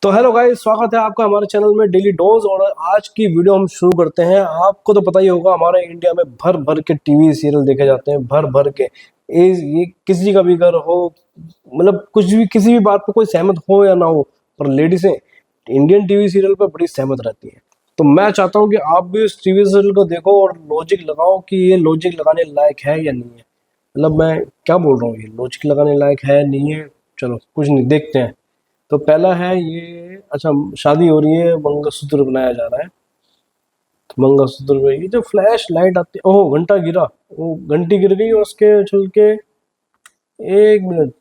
तो hello guys, स्वागत है आपका हमारे चैनल में डेली डोज। और आज की वीडियो हम शुरू करते हैं। आपको तो पता ही होगा, हमारे इंडिया में भर भर के टीवी सीरियल देखे जाते हैं, भर भर के। ये किसी का भी घर हो, मतलब कुछ भी, किसी भी बात पर कोई सहमत हो या ना हो, पर लेडीजें इंडियन टीवी सीरियल पर बड़ी सहमत रहती हैं। तो मैं चाहता हूँ कि आप भी इस टीवी सीरियल को देखो और लॉजिक लगाओ कि ये लॉजिक लगाने लायक है या नहीं है। मतलब मैं क्या बोल रहा हूँ, ये लॉजिक लगाने लायक है नहीं है, चलो कुछ नहीं, देखते हैं। तो पहला है ये, अच्छा शादी हो रही है, मंगलसूत्र बनाया जा रहा है। तो मंगलसूत्र में ये जो फ्लैश लाइट आती है, ओह घंटा गिरा, वो घंटी गिर गई और उसके चल के, एक मिनट,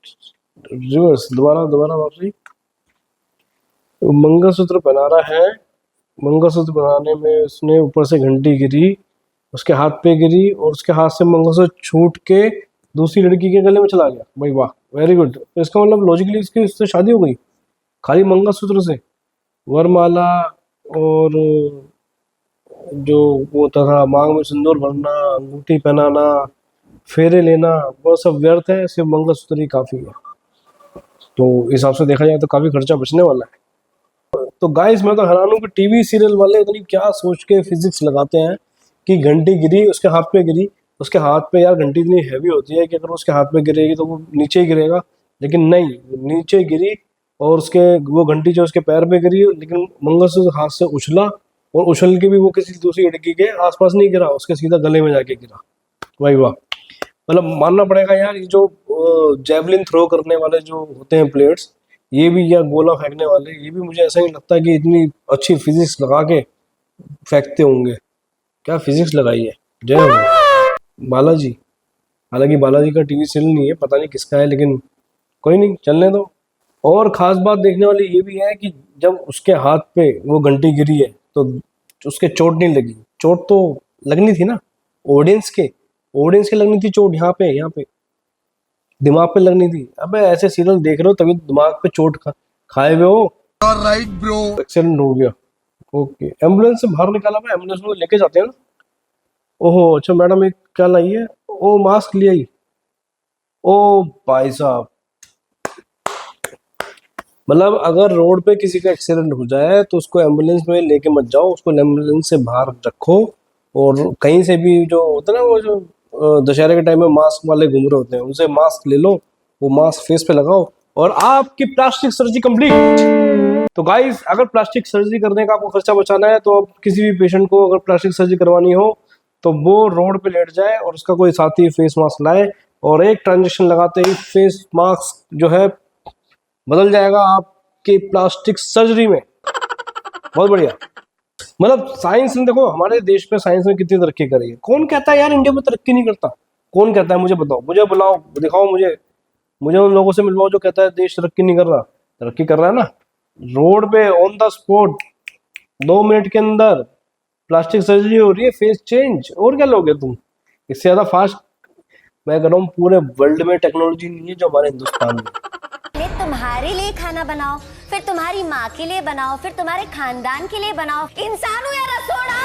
रिवर्स, दोबारा दोबारा वापसी। तो मंगलसूत्र बना रहा है, मंगलसूत्र बनाने में उसने ऊपर से घंटी गिरी, उसके हाथ पे गिरी और उसके हाथ से मंगलसूत्र छूट के दूसरी लड़की के गले में चला गया। भाई वाह, वेरी गुड। तो इसका मतलब लॉजिकली इसकी उससे शादी हो गई खाली मंगलसूत्र से। वरमाला और जो वो होता था, मांग में सिंदूर भरना, अंगूठी पहनाना, फेरे लेना, वो सब व्यर्थ है, सिर्फ मंगलसूत्र ही काफी है। तो इस हिसाब से देखा जाए तो काफी खर्चा बचने वाला है। तो गाइस, मैं तो हैरान हूँ कि टीवी सीरियल वाले इतनी क्या सोच के फिजिक्स लगाते हैं कि घंटी गिरी, उसके हाथ पे गिरी। उसके हाथ पे यार घंटी इतनी हैवी होती है कि अगर उसके हाथ पे गिरेगी तो वो नीचे ही गिरेगा, लेकिन नहीं, नीचे गिरी और उसके, वो घंटी जो उसके पैर पे गिरी, लेकिन मंगलसूत्र हाथ से उछला और उछल के भी वो किसी दूसरी लड़की के आसपास नहीं गिरा, उसके सीधा गले में जाके गिरा। भाई वाह, मतलब मानना पड़ेगा यार, ये जो जेवलिन थ्रो करने वाले जो होते हैं प्लेयर्स, ये भी, या गोला फेंकने वाले, ये भी मुझे ऐसा नहीं लगता कि इतनी अच्छी फिजिक्स लगा के फेंकते होंगे। क्या फिजिक्स लगाई है, जय हो बालाजी। हालांकि बालाजी का टीवी सीरियल नहीं है, पता नहीं किसका है, लेकिन कोई नहीं, चलने दो। और खास बात देखने वाली ये भी है कि जब उसके हाथ पे वो घंटी गिरी है तो उसके चोट नहीं लगी। चोट तो लगनी थी ना, ऑडियंस के, ऑडियंस के लगनी थी चोट, यहाँ पे दिमाग पे लगनी थी। अबे ऐसे सीरियल देख रहे हो तभी दिमाग पे चोट खाए हुए हो। राइट ब्रो, एक्सीडेंट हो गया, ओके। एम्बुलेंस से बाहर निकाला, मैं एम्बुलेंस में लेके जाते हैं ना। ओहो अच्छा, मैडम एक क्या लाई है, ओ मास्क ले आई। ओ भाई साहब, मतलब अगर रोड पे किसी का एक्सीडेंट हो जाए तो उसको एम्बुलेंस में लेके मत जाओ, उसको एम्बुलेंस से बाहर रखो। और कहीं से भी जो होता है ना, वो जो दशहरे के टाइम में मास्क वाले घूम रहे होते हैं, उनसे मास्क ले लो, वो मास्क फेस पे लगाओ और आपकी प्लास्टिक सर्जरी कंप्लीट। तो गाइस, अगर प्लास्टिक सर्जरी करने का आपको खर्चा बचाना है तो आप किसी भी पेशेंट को अगर प्लास्टिक सर्जरी करवानी हो तो वो रोड पे लेट जाए और उसका कोई साथी फेस मास्क लाए, और एक ट्रांजेक्शन लगाते ही फेस मास्क जो है बदल जाएगा आपके प्लास्टिक सर्जरी में। बहुत बढ़िया। मतलब साइंस ने, देखो हमारे देश में साइंस ने कितनी तरक्की करी है। कौन कहता है यार इंडिया में तरक्की नहीं करता? कौन कहता है? मुझे बताओ, मुझे बुलाओ, दिखाओ मुझे, मुझे उन लोगों से मिलवाओ जो कहता है देश तरक्की नहीं कर रहा। तरक्की कर रहा है ना। रोड पे ऑन द स्पॉट 2 मिनट के अंदर प्लास्टिक सर्जरी हो रही है, फेस चेंज। और क्या लोगे तुम इससे ज्यादा फास्ट? मैं कह रहा हूँ पूरे वर्ल्ड में टेक्नोलॉजी नहीं है जो हमारे हिंदुस्तान में। तुम्हारे लिए खाना बनाओ, फिर तुम्हारी माँ के लिए बनाओ, फिर तुम्हारे खानदान के लिए बनाओ। इंसान हो या रसोड़ा।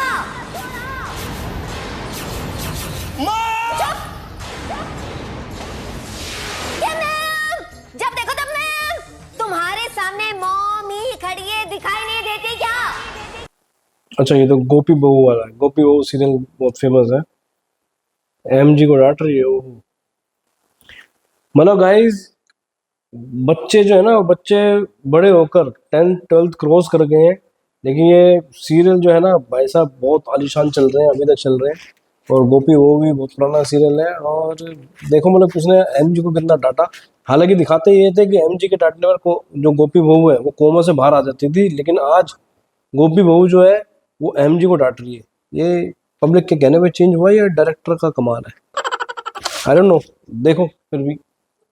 जब देखो तब मैम, तुम्हारे सामने मॉम ही खड़ी है, दिखाई नहीं देती क्या? अच्छा, ये तो गोपी बहू वाला है। गोपी बहू सीरियल बहुत फेमस है, एमजी को डांट रही है वो। मतलब गाइस, बच्चे जो है ना, बच्चे बड़े होकर 10th-12th क्रॉस कर गए हैं, लेकिन ये सीरियल जो है ना भाई साहब बहुत आलीशान चल रहे हैं, अभी तक चल रहे हैं। और गोपी वो भी बहुत पुराना सीरियल है। और देखो मतलब उसने एमजी को कितना डांटा। हालांकि दिखाते ये थे कि एमजी के डांटने पर जो गोपी बहू है वो कोमा से बाहर आ जाती थी, लेकिन आज गोपी बहू जो है वो एमजी को डांट रही है। ये पब्लिक के कहने पे चेंज हुआ या डायरेक्टर का कमाल है? आई डोंट नो, देखो फिर भी।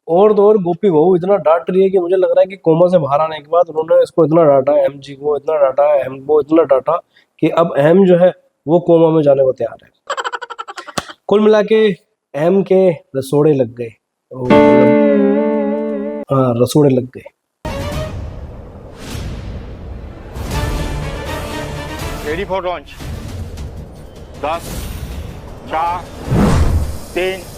और तो और गोपी बहू इतना डांट रही है कि मुझे लग रहा है कि कोमा से बाहर आने के बाद उन्होंने इसको इतना डांटा, एमजी को इतना डांटा, एम को इतना डांटा कि अब एम जो है वो कोमा में जाने को तैयार है। कुल मिला के एम के रसोड़े लग गए। हाँ, रसोड़े लग गए। Ready for launch. 10, 4, 3।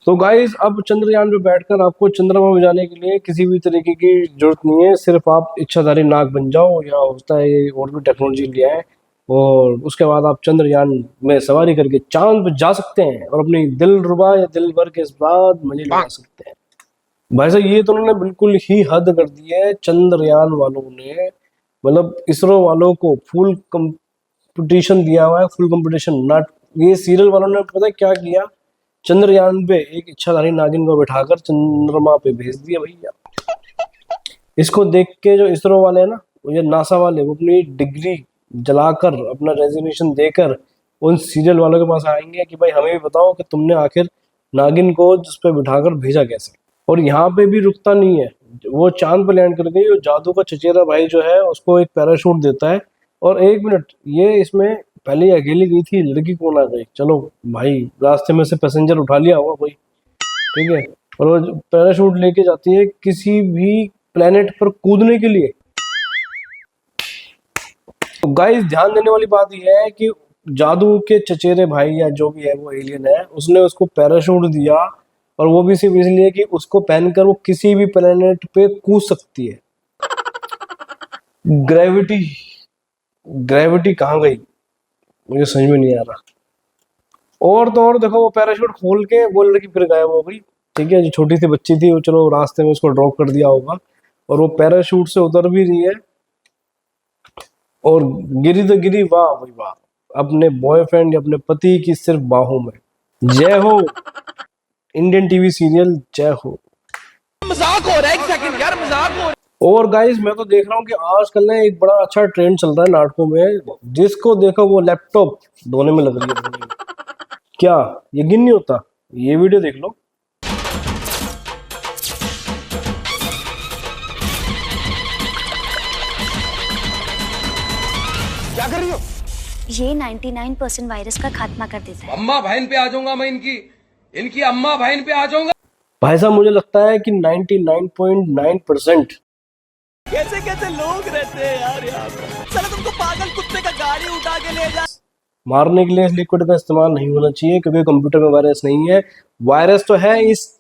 तो गाइस अब चंद्रयान पे बैठकर आपको चंद्रमा में जाने के लिए किसी भी तरीके की जरूरत नहीं है, सिर्फ आप इच्छाधारी नाग बन जाओ या होता है ये और भी टेक्नोलॉजी लिया है और उसके बाद आप चंद्रयान में सवारी करके चांद पे जा सकते हैं और अपनी दिलरुबा या दिल भर के इस बात मजे लगा सकते हैं। भाई साहब ये तो उन्होंने बिल्कुल ही हद कर दी है चंद्रयान वालों ने, मतलब इसरो वालों को फुल कंपटीशन दिया हुआ है, फुल कंपटीशन। ना ये सीरियल वालों ने पता है क्या किया, चंद्रयान पे एक इच्छाधारी नागिन को बिठाकर चंद्रमा पे भेज दिया भैया। इसको देख के जो इसरो वाले हैं ना, ये नासा वाले, वो अपनी डिग्री जलाकर अपना रेजिग्नेशन देकर उन सीरियल वालों के पास आएंगे कि भाई हमें भी बताओ कि तुमने आखिर नागिन को जिस पे बिठाकर भेजा कैसे। और यहाँ पे भी रुकता नहीं है, वो चांद पे लैंड कर गई और जादू का चचेरा भाई जो है उसको एक पैराशूट देता है। और 1 मिनट, ये इसमें पहले ही अकेली गई थी, लड़की कौन आ गई, चलो भाई रास्ते में से पैसेंजर उठा लिया होगा कोई, ठीक है। और वो पैराशूट लेके जाती है किसी भी प्लेनेट पर कूदने के लिए। तो गाइस ध्यान देने वाली बात यह है कि जादू के चचेरे भाई या जो भी है वो एलियन है, उसने उसको पैराशूट दिया और वो भी सिर्फ इसलिए कि उसको पहनकर वो किसी भी प्लेनेट पे कूद सकती है। ग्रेविटी कहाँ गई मुझे समझ में नहीं आ रहा। और तो और देखो वो पैराशूट खोल के वो लड़की फिर गायब हो गई, ठीक है। जो छोटी सी बच्ची थी वो चलो रास्ते में उसको ड्रॉप कर दिया होगा, और वो पैराशूट से उतर भी रही है और गिरी तो गिरी, वाह भाई वाह, अपने बॉयफ्रेंड या अपने पति की सिर्फ बाहों में। जय हो इंडियन टीवी सीरियल, जय हो। मजाक हो रहा है, एक सेकंड यार, मजाक हो रहा है। और गाइस मैं तो देख रहा हूँ कि आजकल ना एक बड़ा अच्छा ट्रेंड चल रहा है नाटकों में, जिसको देखो वो लैपटॉप धोने में लग रही है। क्या यकीन नहीं होता? ये वीडियो देख लो। क्या कर रही हो? ये 99% वायरस का खात्मा कर देता है। अम्मा बहन पे आ जाऊंगा मैं, इनकी अम्मा बहन पे आ जाऊंगा। भाई साहब मुझे लगता है कि 99.9% कैसे कैसे लोग रहते हैं यार यहाँ पे। चलो तुमको पागल कुत्ते का गाड़ी उठा के ले जा। मारने के लिए इस लिक्विड का इस्तेमाल नहीं होना चाहिए, क्योंकि कंप्यूटर में वायरस नहीं है। वायरस तो है इस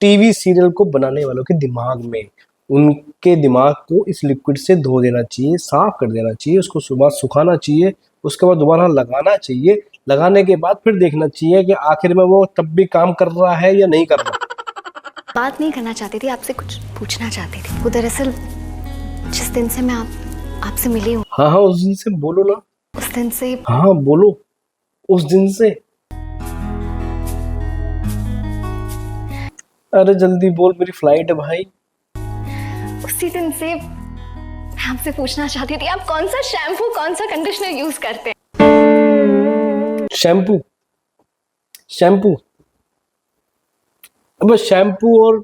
टीवी सीरियल को बनाने वालों के दिमाग में। उनके दिमाग को इस लिक्विड से धो देना चाहिए, साफ कर देना चाहिए, उसको सुबह सुखाना चाहिए, उसके बाद दोबारा लगाना चाहिए। लगाने के बाद फिर देखना चाहिए कि आखिर में वो तब भी काम कर रहा है या नहीं कर रहा। बात नहीं करना चाहती थी, आपसे कुछ पूछना चाहती थी। वो दरअसल जिस दिन से मैं आपसे मिली हूँ। हाँ हाँ उस दिन से बोलो ना। उस दिन से। हाँ बोलो, उस दिन से। अरे जल्दी बोल, मेरी फ्लाइट है भाई। उसी दिन से मैं आपसे पूछना चाहती थी, आप कौन सा शैम्पू कौन सा कंडीशनर यूज करते हैं? शैम्पू अब शैम्पू और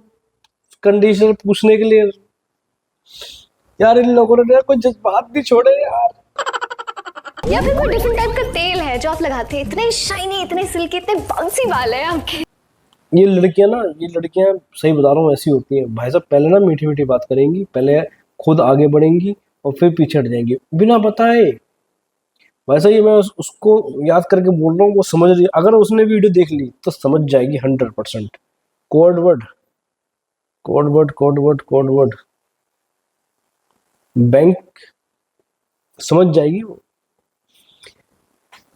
कंडीशनर पूछने के लिए यार इन लोगों ने कोई जज्बात भी छोड़े यार। या फिर कोई डिफरेंट टाइप का तेल है जो आप लगाते हैं? इतने शाइनी, इतने सिल्की, इतने बाउंसी बाल है आपके। ये लड़कियां सही बता रहा हूँ ऐसी होती हैं भाई साहब। पहले ना मीठी मीठी बात करेंगी, पहले खुद आगे बढ़ेंगी और फिर पीछे हट जाएंगी बिना बताए। वैसा ही मैं उसको याद करके बोल रहा हूँ, वो समझ रही। अगर उसने वीडियो देख ली तो समझ जाएगी 100%। कोड वर्ड बैंक समझ जाएगी वो।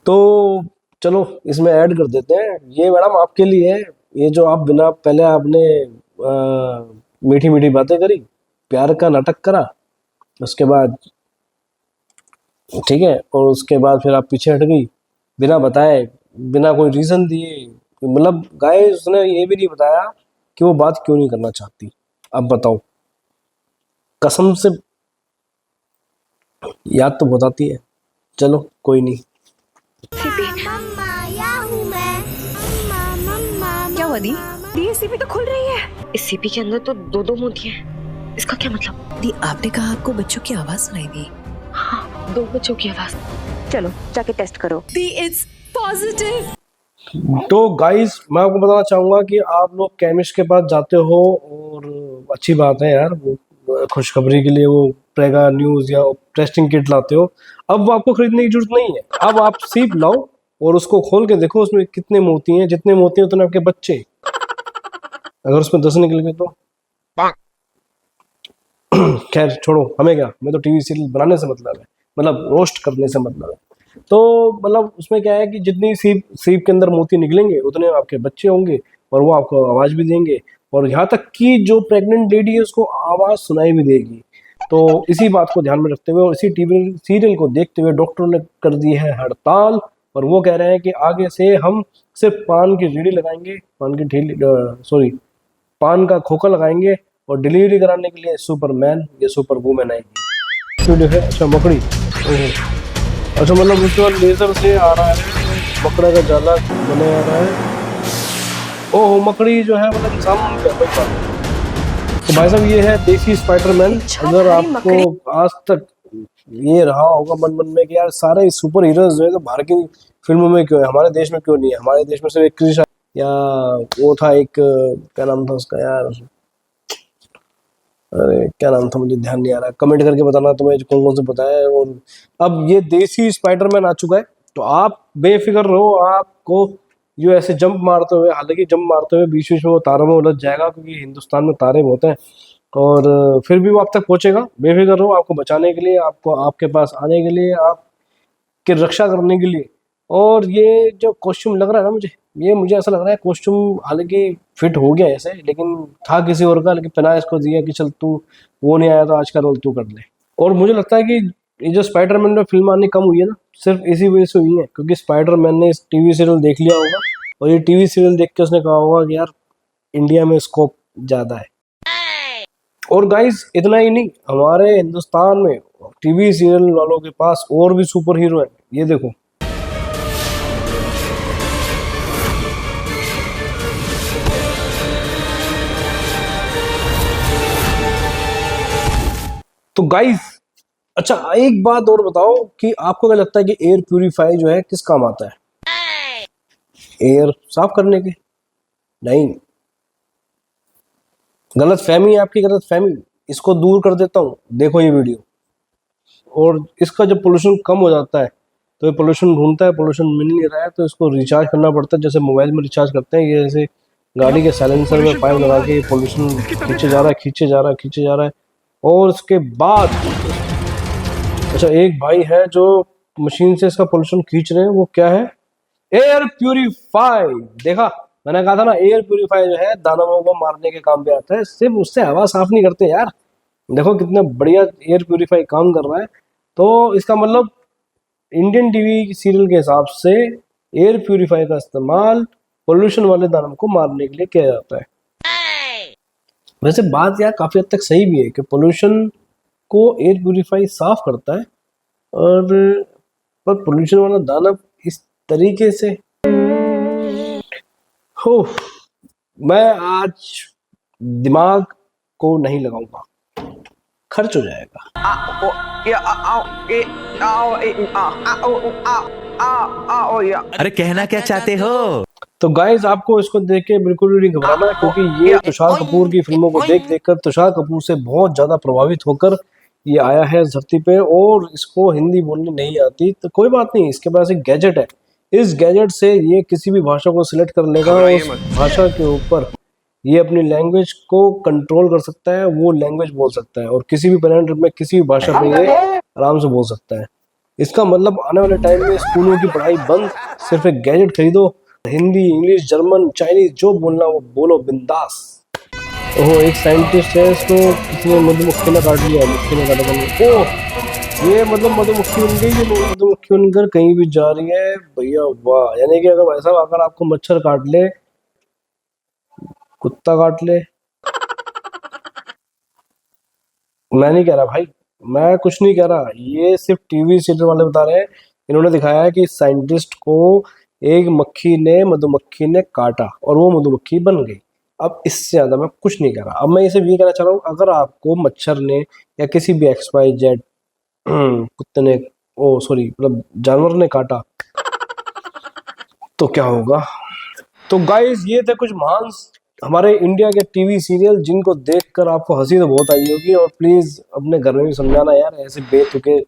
तो चलो इसमें ऐड कर देते हैं। ये मैडम आपके लिए है, ये जो आप बिना पहले आपने मीठी मीठी बातें करी, प्यार का नाटक करा, उसके बाद ठीक है, और उसके बाद फिर आप पीछे हट गई बिना बताए, बिना कोई रीजन दिए। मतलब गाइस उसने ये भी नहीं बताया कि वो बात क्यों नहीं करना चाहती। अब बताओ, कसम से याद तो बहुत आती है। चलो कोई नहीं। क्या हुआ दी? ये सीपी तो खुल रही है। इस सीपी के अंदर तो दो मोतियां हैं। इसका क्या मतलब? दी आपने कहा आपको बच्चों की आवाज सुनाई दी। हाँ, 2 बच्चों की आवाज। चलो जाके टेस्ट करो। दी इट्स पॉजिटिव। तो गाइस मैं आपको बताना चाहूंगा कि आप लोग केमिस्ट के पास जाते हो और अच्छी बात है यार, वो खुशखबरी के लिए वो प्रेगा न्यूज या टेस्टिंग किट लाते हो। अब वो आपको खरीदने की जरूरत नहीं है, अब आप सीप लाओ और उसको खोल के देखो उसमें कितने मोती हैं, जितने मोती हैं उतने आपके बच्चे। अगर उसमें 10 निकल गए तो खैर छोड़ो, हमें क्या, मैं तो टीवी सीरियल बनाने से मतलब है, मतलब रोस्ट करने से मतलब है। तो मतलब उसमें क्या है कि जितनी सीप सीप के अंदर मोती निकलेंगे उतने आपके बच्चे होंगे और वो आपको आवाज भी देंगे, और यहाँ तक कि जो प्रेग्नेंट लेडी है उसको आवाज सुनाई भी देगी। तो इसी बात को ध्यान में रखते हुए और इसी टीवी सीरियल को देखते हुए डॉक्टरों ने कर दी है हड़ताल, और वो कह रहे हैं कि आगे से हम सिर्फ पान की रेडी लगाएंगे, पान की ठेली, सॉरी, पान का खोखा लगाएंगे, और डिलीवरी कराने के लिए सुपरमैन या सुपर वुमेन आएगी। तो जो है अच्छा मकड़ी, ओहो, अच्छा मतलब उसके बाद लेजर से आ रहा है, मकड़ा का जाला बने आ रहा है। ओह मकड़ी जो है मतलब इंसान का कोई बात नहीं। तो भाई साहब ये है देसी स्पाइडरमैन। अगर आपको आज तक ये रहा होगा मन मन में कि यार सारे सुपर हीरोज जो है तो बाहर की फिल्मों में क्यों है, हमारे देश में क्यों नहीं है, हमारे देश में सिर्फ एक क्रिश या वो था एक, क्या नाम था उसका यार, अरे क्या नाम था मुझे ध्यान नहीं आ रहा, कमेंट करके बताना तुम्हें कौन कौन से पता है। और अब ये देसी स्पाइडरमैन आ चुका है, तो आप बेफिक्र रहो, आपको जो ऐसे जंप मारते हुए, हालांकि जंप मारते हुए बीच बीच में वो तारों में उलझ जाएगा क्योंकि हिंदुस्तान में तारे बहुत हैं, और फिर भी वो आप तक पहुंचेगा। बेफिक्र रहो, आपको बचाने के लिए, आपको आपके पास आने के लिए, आपकी रक्षा करने के लिए। और ये जो कॉस्ट्यूम लग रहा है ना मुझे, ये मुझे ऐसा लग रहा है कॉस्ट्यूम हालांकि फिट हो गया ऐसे, लेकिन था किसी और का, लेकिन पहना इसको दिया कि चल तू, वो नहीं आया तो आज का रोल तू कर ले। और मुझे लगता है कि ये जो स्पाइडरमैन में फिल्म आनी कम हुई है ना, सिर्फ इसी वजह से हुई है क्योंकि स्पाइडरमैन ने इस टीवी सीरियल देख लिया होगा, और ये टीवी सीरियल देख के उसने कहा होगा कि यार इंडिया में स्कोप ज्यादा है। और गाइस इतना ही नहीं, हमारे हिंदुस्तान में टीवी सीरियल वालों के पास और भी सुपर हीरो है, ये देखो। तो गाइस अच्छा एक बात और बताओ कि आपको क्या लगता है कि एयर प्यूरिफायर जो है किस काम आता है? एयर साफ करने के? नहीं, गलत फहमी है आपकी, गलत फहमी, इसको दूर कर देता हूँ, देखो ये वीडियो। और इसका जब पोल्यूशन कम हो जाता है तो ये पोल्यूशन ढूंढता है, पोल्यूशन मिल नहीं रहा है तो इसको रिचार्ज करना पड़ता है, जैसे मोबाइल में रिचार्ज करते हैं, ये जैसे गाड़ी के साइलेंसर में पाइप लगा के पोल्यूशन खींचे जा रहा है, खींचे जा रहा है, खींचे जा रहा है। और उसके बाद अच्छा एक भाई है जो मशीन से इसका पोल्यूशन खींच रहे हैं, वो क्या है? Air purify. देखा, मैंने कहा था ना, एयर प्यूरिफाई जो है दानवों को मारने के काम पे आता है, सिर्फ उससे हवा साफ नहीं करते यार। देखो कितना बढ़िया एयर प्यूरिफाई काम कर रहा है। तो इसका मतलब इंडियन टीवी सीरियल के हिसाब से एयर प्यूरिफाई का इस्तेमाल पोल्यूशन वाले दानव को मारने के लिए किया जाता है। वैसे बात यार काफी हद तक सही भी है कि पोल्यूशन को एयर प्यूरिफाई साफ करता है, और पर पोल्यूशन वाला दानव इस तरीके से हो, मैं आज दिमाग को नहीं लगाऊंगा, खर्च हो जाएगा। अरे कहना क्या चाहते हो? तो गाइस आपको इसको देख के बिल्कुल भी नहीं घबराना, क्योंकि ये तुषार कपूर की फिल्मों को देख देखकर तुषार कपूर से बहुत ज्यादा प्रभावित होकर ये आया है इस धरती पे, और इसको हिंदी बोलनी नहीं आती तो कोई बात नहीं, इसके पास एक गैजेट है, इस गैजेट से ये किसी भी भाषा को सिलेक्ट कर लेगा, उस भाषा के ऊपर ये अपनी लैंग्वेज को कंट्रोल कर सकता है, वो लैंग्वेज बोल सकता है, और किसी भी प्लेनेट में किसी भी भाषा में ये आराम से बोल सकता है। इसका मतलब आने वाले टाइम में स्कूलों की पढ़ाई बंद, सिर्फ एक गैजेट खरीदो, हिंदी, इंग्लिश, जर्मन, चाइनीज जो बोलना वो बोलो बिंदास। ओह एक साइंटिस्ट है, इसको किसी ने मधुमक्खी ने काट लिया, मक्खी ने काटा। ओह ये मतलब मधुमक्खी बन गई, ये मधुमक्खी बनकर कहीं भी जा रही है भैया, वाह। यानी कि अगर ऐसा, अगर आपको मच्छर काट ले, कुत्ता काट ले, मैं नहीं कह रहा भाई, मैं कुछ नहीं कह रहा, ये सिर्फ टीवी सीरियल वाले बता रहे हैं। इन्होंने दिखाया है कि साइंटिस्ट को एक मधुमक्खी ने काटा और वो मधुमक्खी बन गई। अब इससे ज्यादा मैं कुछ नहीं कह रहा। अब मैं इसे ये कहना चाह रहा हूँ, अगर आपको मच्छर ने या किसी भी XYZ कुत्ते ने, ओ सॉरी मतलब जानवर ने काटा तो क्या होगा? तो गाइस ये थे कुछ महान हमारे इंडिया के टीवी सीरियल जिनको देखकर आपको हंसी तो बहुत आई होगी, और प्लीज अपने घर में भी समझाना यार, ऐसे बेतुके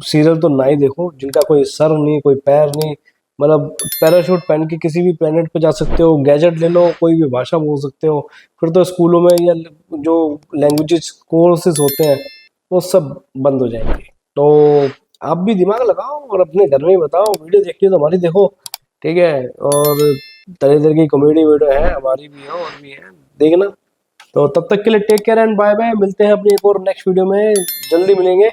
सीरियल तो ना ही देखो जिनका कोई सर नहीं, कोई पैर नहीं, मतलब पैराशूट पहन के किसी भी प्लेनेट पे जा सकते हो, गैजेट ले लो, कोई भी भाषा बोल सकते हो। फिर तो स्कूलों में या जो लैंग्वेजेस कोर्सेज होते हैं वो सब बंद हो जाएंगे। तो आप भी दिमाग लगाओ और अपने घर में ही बताओ, वीडियो देखनी है तो हमारी देखो, ठीक है। और तरह तरह की कॉमेडी वीडियो है, हमारी भी है और भी है, देखना। तो तब तक के लिए take care and bye bye. मिलते हैं अपनी एक और नेक्स्ट वीडियो में, जल्दी मिलेंगे।